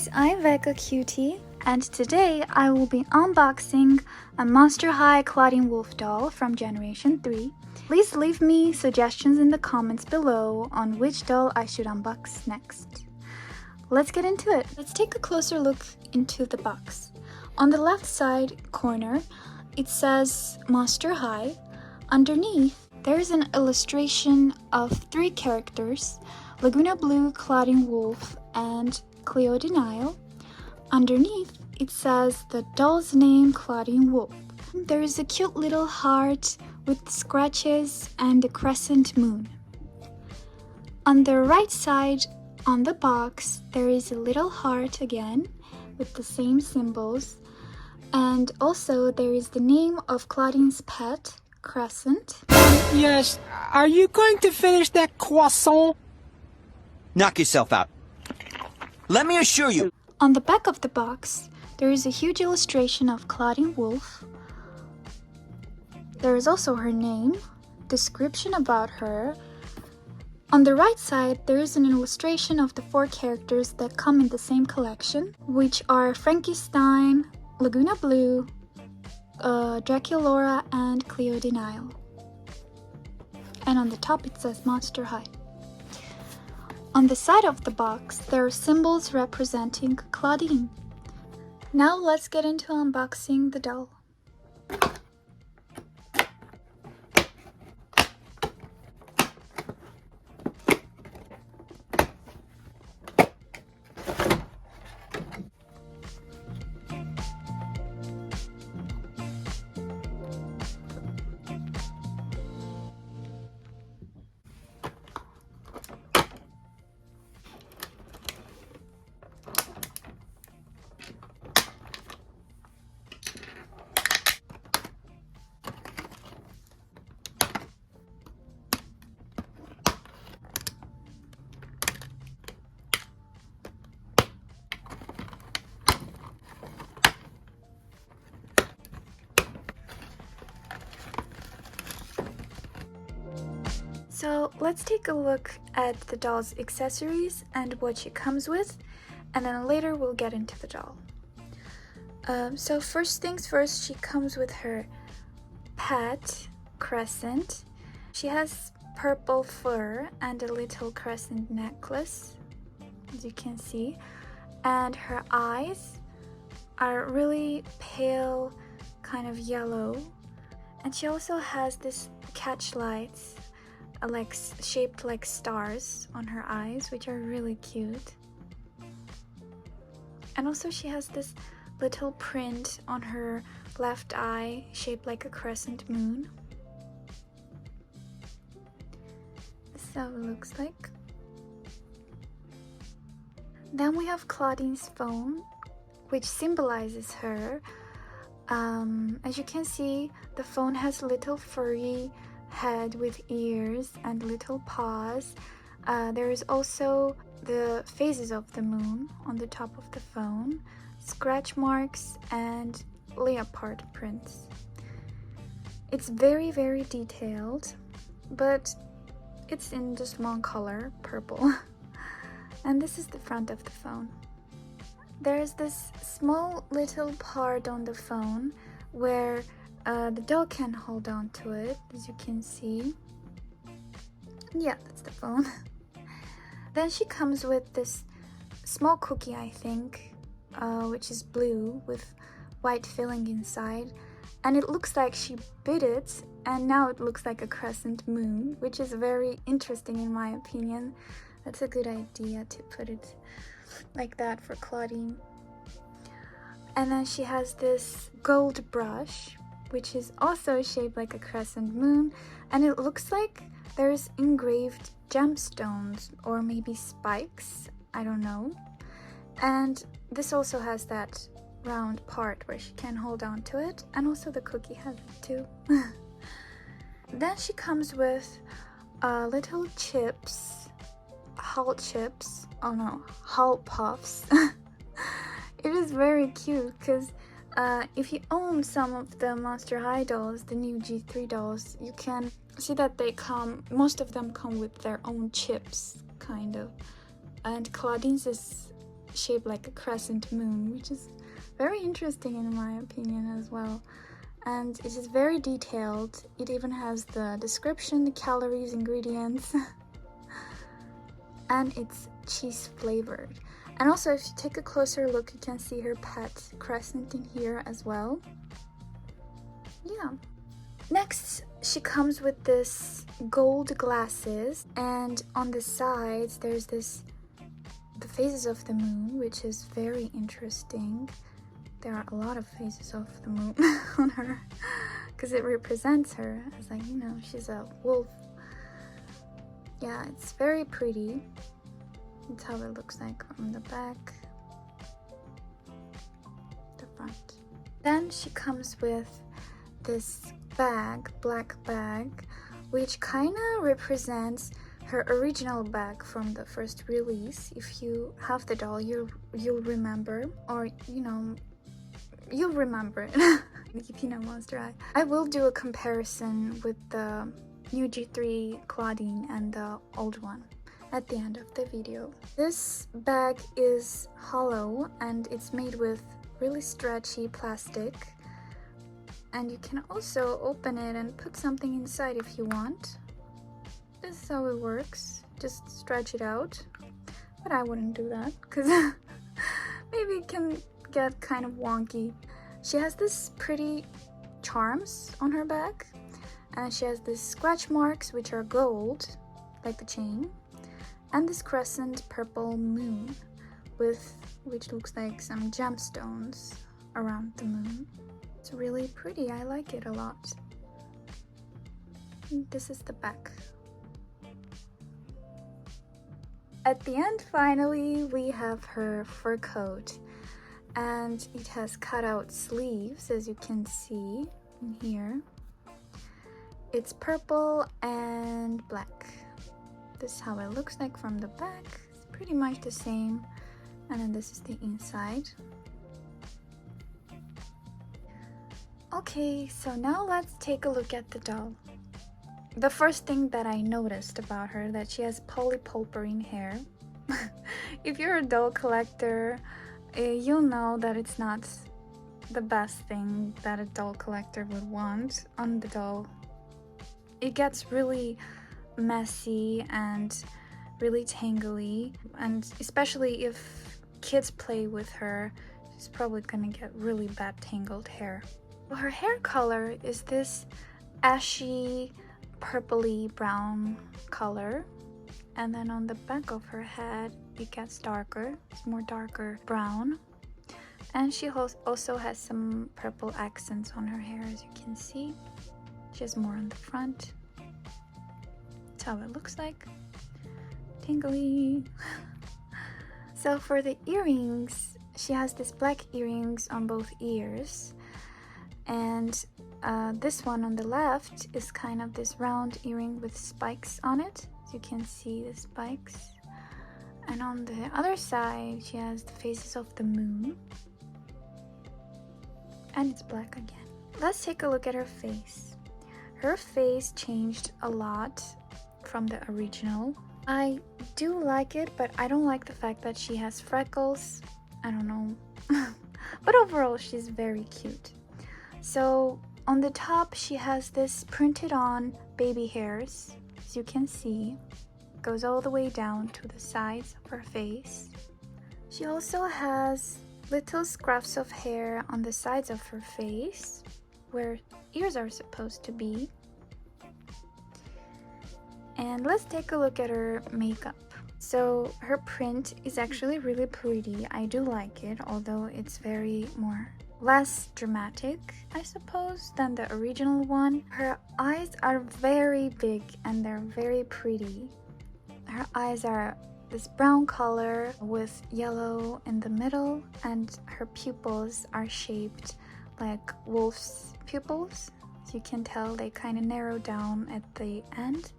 guys, I'm Veka Cutie, and today I will be unboxing a Monster High Clawdeen Wolf doll from Generation 3. Please leave me suggestions in the comments below on which doll I should unbox next. Let's get into it. Let's take a closer look into the box. On the left side corner, it says Monster High. Underneath, there's an illustration of 3 characters, Laguna Blue, Clawdeen Wolf, and Clawdeen. Underneath, it says the doll's name, Clawdeen Wolf. There is a cute little heart with scratches and a crescent moon. On the right side on the box, there is a little heart again with the same symbols, and also there is the name of Clawdeen's pet, Crescent. Yes, are you going to finish that croissant? Knock yourself out. Let me assure you. On the back of the box, there is a huge illustration of Clawdeen Wolf. There is also her name, description about her. On the right side, there is an illustration of the 4 characters that come in the same collection, which are Frankenstein, Laguna Blue, Draculaura, and Clawdeen. And on the top it says Monster High. On the side of the box, there are symbols representing Clawdeen. Now let's get into unboxing the doll. So let's take a look at the doll's accessories and what she comes with, and then later we'll get into the doll. So first things first, she comes with her pet, Crescent. She has purple fur and a little crescent necklace, as you can see, and her eyes are really pale, kind of yellow, and she also has this catch lights like shaped like stars on her eyes, which are really cute. And also she has this little print on her left eye shaped like a crescent moon. This is how it looks like. Then we have Clawdeen's phone, which symbolizes her. As you can see, the phone has little furry head with ears and little paws. There is also the phases of the moon on the top of the phone, scratch marks, and leopard prints. It's very, very detailed, but it's in just one color, purple. And this is the front of the phone. There's this small little part on the phone where the doll can hold on to it, as you can see. Yeah, that's the phone. Then she comes with this small cookie, I think, which is blue with white filling inside. And it looks like she bit it, and now it looks like a crescent moon, which is very interesting in my opinion. That's a good idea to put it like that for Clawdeen. And then she has this gold brush, which is also shaped like a crescent moon, and it looks like there's engraved gemstones or maybe spikes, I don't know. And this also has that round part where she can hold on to it, and also the cookie has it too. Then she comes with little chips, Hull chips, oh no, Hull Puffs. It is very cute because if you own some of the Monster High dolls, the new G3 dolls, you can see that most of them come with their own chips, kind of. And Clawdeen's is shaped like a crescent moon, which is very interesting in my opinion as well. And it is very detailed. It even has the description, the calories, ingredients, and it's cheese flavored. And also, if you take a closer look, you can see her pet crescent in here as well. Yeah. Next, she comes with this gold glasses, and on the sides there's the phases of the moon, which is very interesting. There are a lot of phases of the moon on her because it represents her as, like, you know, she's a wolf. Yeah, it's very pretty. That's how it looks like from the back, the front. Then she comes with this bag, black bag, which kind of represents her original bag from the first release. If you have the doll, you'll remember, or you know, you'll remember it. If you know Monster High. I will do a comparison with the new G3 Clawdeen and the old one at the end of the video. This bag is hollow and it's made with really stretchy plastic, and you can also open it and put something inside if you want. This is how it works. Just stretch it out, but I wouldn't do that because maybe it can get kind of wonky. She has this pretty charms on her back, and she has these scratch marks which are gold, like the chain, and this crescent purple moon which looks like some gemstones around the moon. It's really pretty. I like it a lot. This is the back. At the end, finally, we have her fur coat, and it has cutout sleeves, as you can see in here. It's purple and black. This is how it looks like from the back. It's pretty much the same. And then this is the inside. Okay, so now let's take a look at the doll. The first thing that I noticed about her, that she has polypurpurine hair. If you're a doll collector, you'll know that it's not the best thing that a doll collector would want on the doll. It gets really messy and really tangly, and especially if kids play with her, she's probably gonna get really bad tangled hair. Well, her hair color is this ashy purpley brown color, and then on the back of her head it gets darker. It's more darker brown, and she also has some purple accents on her hair, as you can see. She has more on the front. That's how it looks like. Tingly. So for the earrings, she has these black earrings on both ears, and this one on the left is kind of this round earring with spikes on it, as you can see the spikes. And on the other side, she has the phases of the moon, and it's black again. Let's take a look at her face. Her face changed a lot from the original. I do like it, but I don't like the fact that she has freckles. I don't know. But overall, she's very cute. So on the top, she has this printed on baby hairs, as you can see. It goes all the way down to the sides of her face. She also has little scruffs of hair on the sides of her face, where ears are supposed to be. And let's take a look at her makeup. So her print is actually really pretty. I do like it, although it's less dramatic, I suppose, than the original one. Her eyes are very big and they're very pretty. Her eyes are this brown color with yellow in the middle, and her pupils are shaped like wolf's pupils. As you can tell, they kind of narrow down at the end.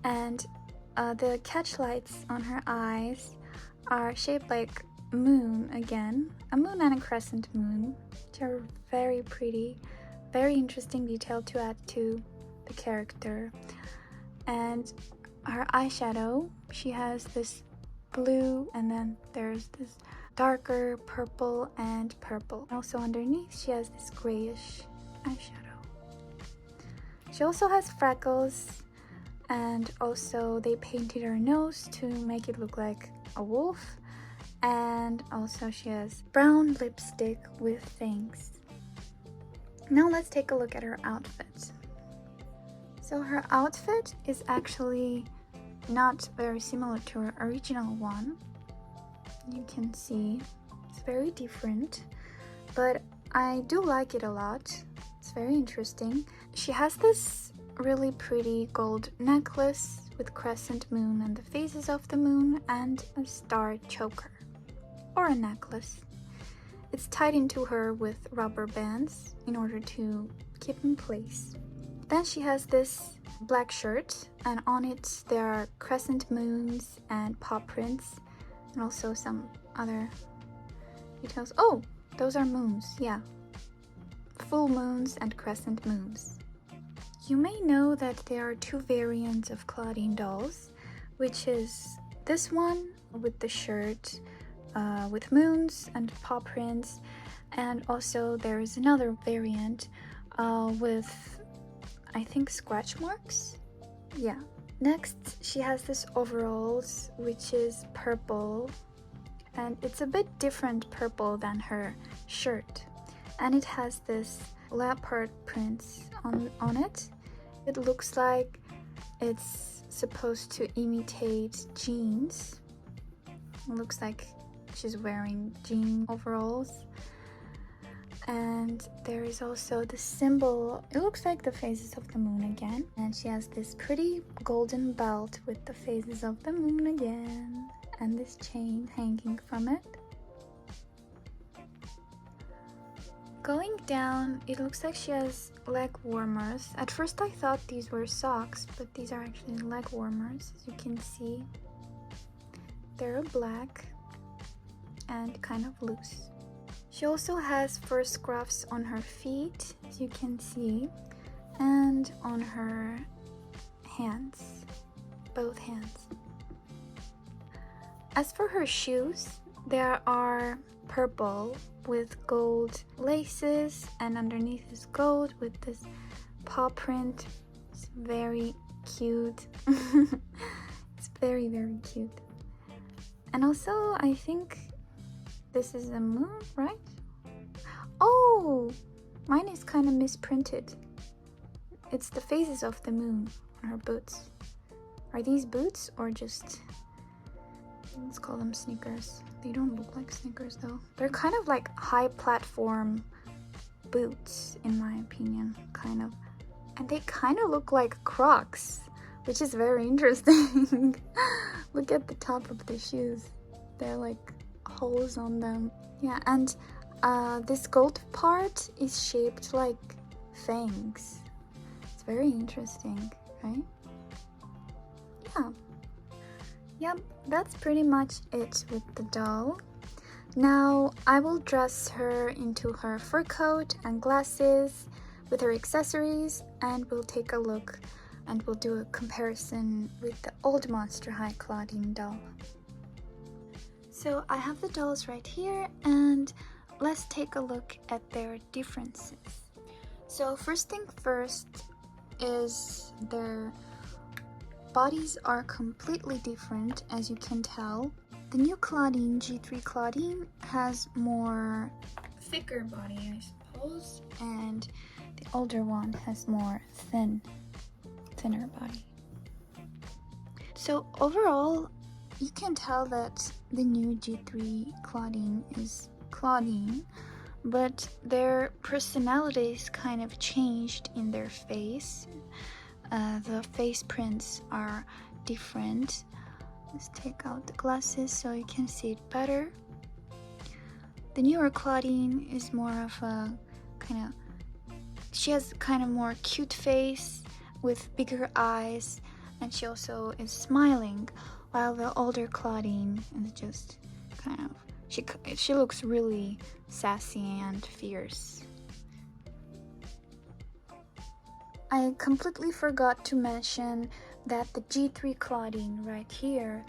And the catch lights on her eyes are shaped like moon again, a moon and a crescent moon, which are very pretty, very interesting detail to add to the character. And her eyeshadow, she has this blue, and then there's this darker purple and purple. Also underneath she has this grayish eyeshadow. She also has freckles, and also they painted her nose to make it look like a wolf, and also she has brown lipstick with things. Now let's take a look at her outfit. So her outfit is actually not very similar to her original one. You can see it's very different, but I do like it a lot. It's very interesting. She has this really pretty gold necklace with crescent moon and the phases of the moon and a star choker or a necklace. It's tied into her with rubber bands in order to keep in place. Then she has this black shirt, and on it there are crescent moons and paw prints and also some other details. Oh, those are moons, yeah. Full moons and crescent moons. You may know that there are two variants of Clawdeen dolls, which is this one with the shirt with moons and paw prints, and also there is another variant with, I think, scratch marks. Yeah. Next she has this overalls which is purple, and it's a bit different purple than her shirt, and it has this leopard prints on it. It looks like it's supposed to imitate jeans. It looks like she's wearing jean overalls. And there is also the symbol, it looks like the phases of the moon again, and she has this pretty golden belt with the phases of the moon again, and this chain hanging from it. Going down, it looks like she has leg warmers. At first I thought these were socks, but these are actually leg warmers, as you can see. They're black and kind of loose. She also has fur scruffs on her feet, as you can see, and on her hands, both hands. As for her shoes, there are purple with gold laces, and underneath is gold with this paw print. It's very cute. It's very, very cute. And also, I think this is a moon, right? Oh, mine is kind of misprinted. It's the phases of the moon on her boots. Are these boots or just, let's call them sneakers? They don't look like sneakers though. They're kind of like high platform boots in my opinion, kind of. And they kind of look like Crocs, which is very interesting. Look at the top of the shoes. They're like holes on them. Yeah, and this gold part is shaped like fangs. It's very interesting, right? Yeah. Yep, that's pretty much it with the doll. Now I will dress her into her fur coat and glasses with her accessories, and we'll take a look and we'll do a comparison with the old Monster High Clawdeen doll. So I have the dolls right here, and let's take a look at their differences. So first thing first is their bodies are completely different, as you can tell. The new Clawdeen, G3 Clawdeen, has more thicker body, I suppose, and the older one has more thinner body. So overall, you can tell that the new G3 Clawdeen is Clawdeen, but their personalities kind of changed in their face. The face prints are different. Let's take out the glasses so you can see it better. The newer Clawdeen is more of a she has kind of more cute face with bigger eyes, and she also is smiling, while the older Clawdeen is just kind of, she looks really sassy and fierce. I completely forgot to mention that the G3 Clawdeen right here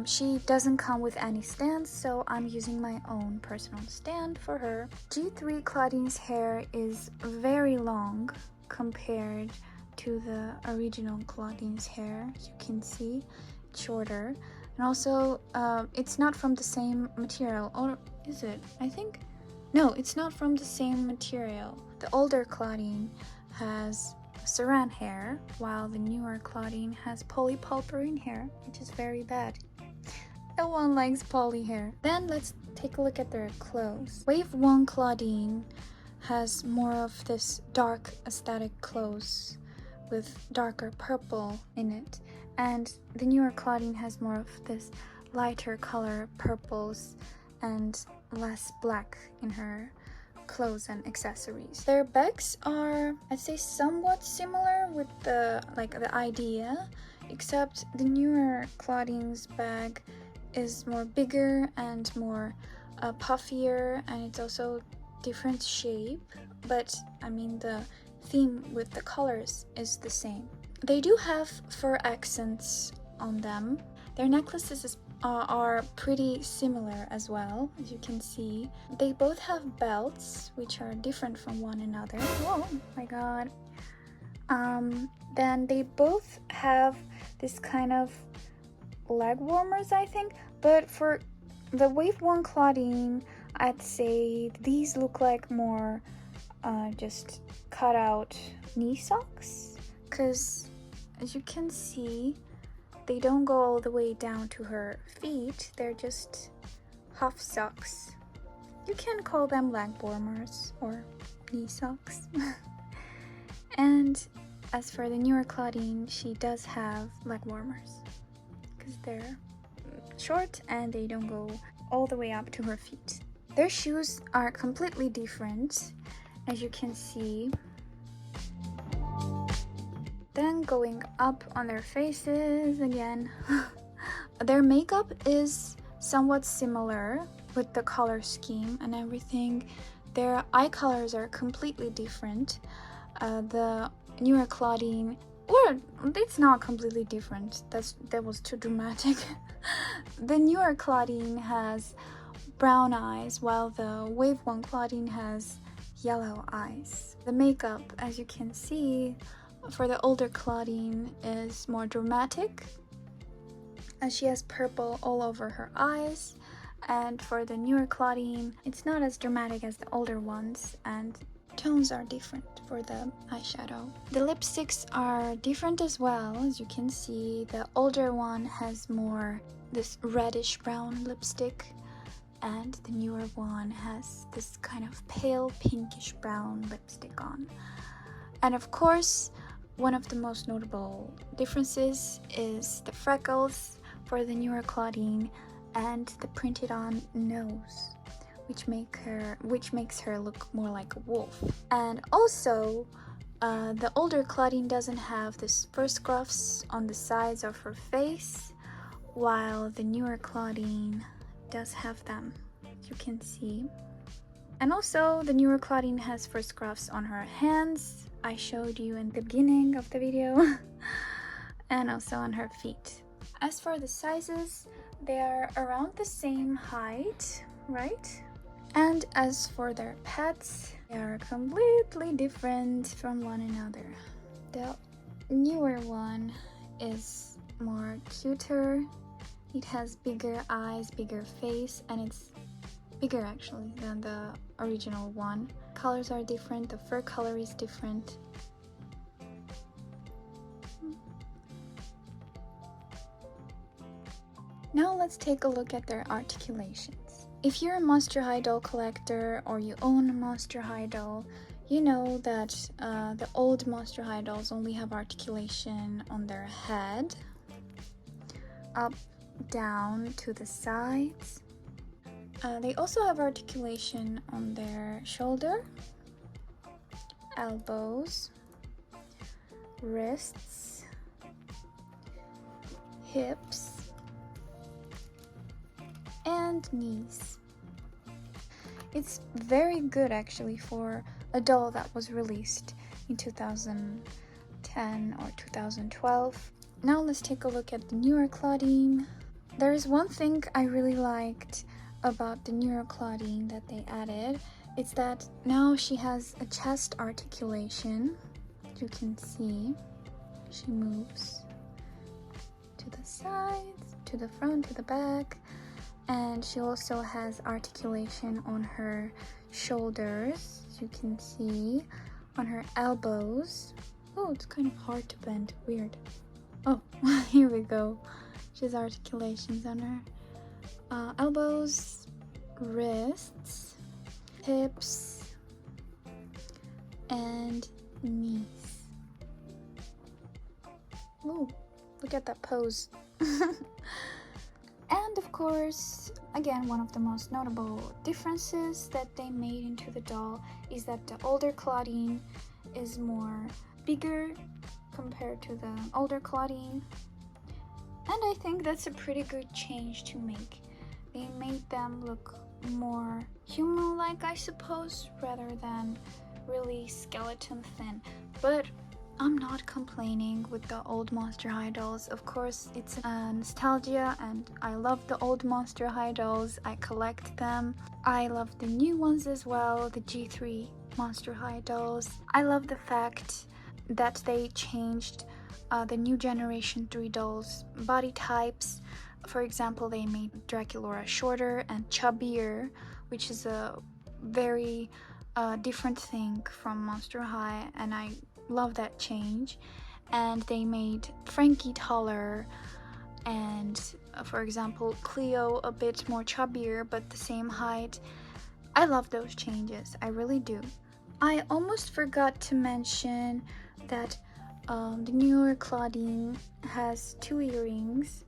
she doesn't come with any stands, so I'm using my own personal stand for her. G3 Clawdeen's hair is very long compared to the original Clawdeen's hair. As you can see, it's shorter. And also, it's not from the same material, or is it? I think, no, it's not from the same material. The older Clawdeen has saran hair, while the newer Clawdeen has polypurpurine hair, which is very bad. No one likes poly hair. Then let's take a look at their clothes. Wave 1 Clawdeen has more of this dark aesthetic clothes with darker purple in it, and the newer Clawdeen has more of this lighter color purples and less black in her clothes and accessories. Their bags are, I'd say, somewhat similar with the idea, except the newer Clawdeen's bag is more bigger and more puffier, and it's also different shape, but I mean the theme with the colors is the same. They do have fur accents on them. Their necklaces are pretty similar as well, as you can see. They both have belts, which are different from one another. Oh my god. Then they both have this kind of leg warmers, I think, but for the Wave 1 Clawdeen, I'd say these look like more just cut out knee socks, because as you can see, they don't go all the way down to her feet. They're just half socks. You can call them leg warmers or knee socks. And as for the newer Clawdeen, she does have leg warmers because they're short and they don't go all the way up to her feet. Their shoes are completely different, as you can see. Then going up on their faces again. Their makeup is somewhat similar with the color scheme and everything. Their eye colors are completely different. The newer Clawdeen, or it's not completely different, that was too dramatic. The newer Clawdeen has brown eyes, while the Wave 1 Clawdeen has yellow eyes. The makeup, as you can see, for the older Clawdeen is more dramatic, as she has purple all over her eyes, and for the newer Clawdeen, it's not as dramatic as the older ones, and tones are different for the eyeshadow. The lipsticks are different as well, as you can see. The older one has more this reddish brown lipstick, and the newer one has this kind of pale pinkish brown lipstick on. And of course, one of the most notable differences is the freckles for the newer Clawdeen and the printed on nose, which makes her look more like a wolf. And also, the older Clawdeen doesn't have this fur scruffs on the sides of her face, while the newer Clawdeen does have them, as you can see. And also, the newer Clawdeen has fur scruffs on her hands, I showed you in the beginning of the video, and also on her feet. As for the sizes, they are around the same height, right? And as for their pets, they are completely different from one another. The newer one is more cuter. It has bigger eyes, bigger face, and it's bigger actually than the original one. Colors are different, the fur color is different. Now let's take a look at their articulations. If you're a Monster High doll collector or you own a Monster High doll, you know that the old Monster High dolls only have articulation on their head, up, down, to the sides. They also have articulation on their shoulder, elbows, wrists, hips, and knees. It's very good actually for a doll that was released in 2010 or 2012. Now let's take a look at the newer Clawdeen. There is one thing I really liked about the newer Clawdeen that they added. It's that now she has a chest articulation. You can see she moves to the sides, to the front, to the back, and she also has articulation on her shoulders. You can see on her elbows. Oh, it's kind of hard to bend. Weird. Oh, here we go. She has articulations on her elbows, wrists, hips, and knees. Ooh, look at that pose. And of course, again, one of the most notable differences that they made into the doll is that the older Clawdeen is more bigger compared to the older Clawdeen. And I think that's a pretty good change to make. They made them look more human-like, I suppose, rather than really skeleton thin. But I'm not complaining with the old Monster High dolls. Of course, it's a nostalgia, and I love the old Monster High dolls. I collect them. I love the new ones as well, the G3 Monster High dolls. I love the fact that they changed the new generation 3 dolls body types. For example, they made Draculaura shorter and chubbier, which is a very different thing from Monster High, and I love that change. And they made Frankie taller, and for example Cleo a bit more chubbier but the same height. I love those changes, I really do. I almost forgot to mention that the newer Clawdeen has 2 earrings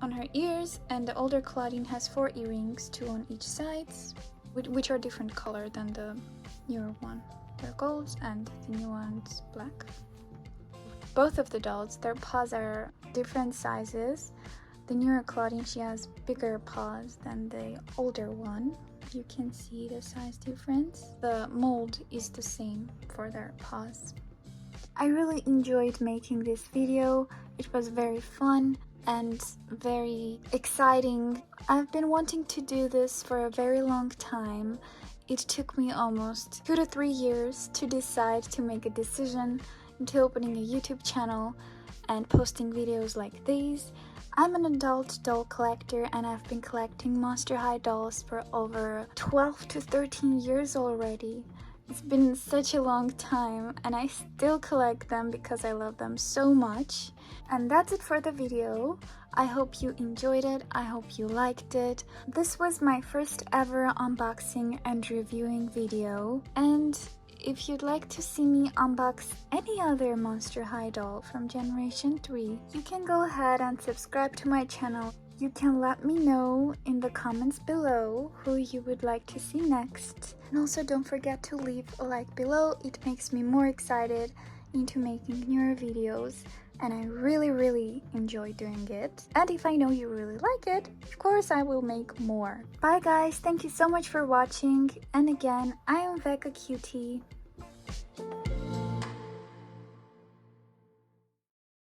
on her ears, and the older Clawdeen has 4 earrings, 2 on each sides, which are different color than the newer one. They're golds and the new one's black. Both of the dolls, their paws are different sizes. The newer Clawdeen, she has bigger paws than the older one. You can see the size difference. The mold is the same for their paws. I really enjoyed making this video. It was very fun and very exciting. I've been wanting to do this for a very long time. It took me almost 2 to 3 years to decide to make a decision into opening a YouTube channel and posting videos like these. I'm an adult doll collector, and I've been collecting Monster High dolls for over 12 to 13 years already. It's been such a long time, and I still collect them because I love them so much. And that's it for the video. I hope you enjoyed it. I hope you liked it. This was my first ever unboxing and reviewing video. And if you'd like to see me unbox any other Monster High doll from Generation 3, you can go ahead and subscribe to my channel. You can let me know in the comments below who you would like to see next. And also don't forget to leave a like below. It makes me more excited into making newer videos, and I really enjoy doing it. And if I know you really like it, of course I will make more. Bye guys, thank you so much for watching, and again, I am Veka Cutie.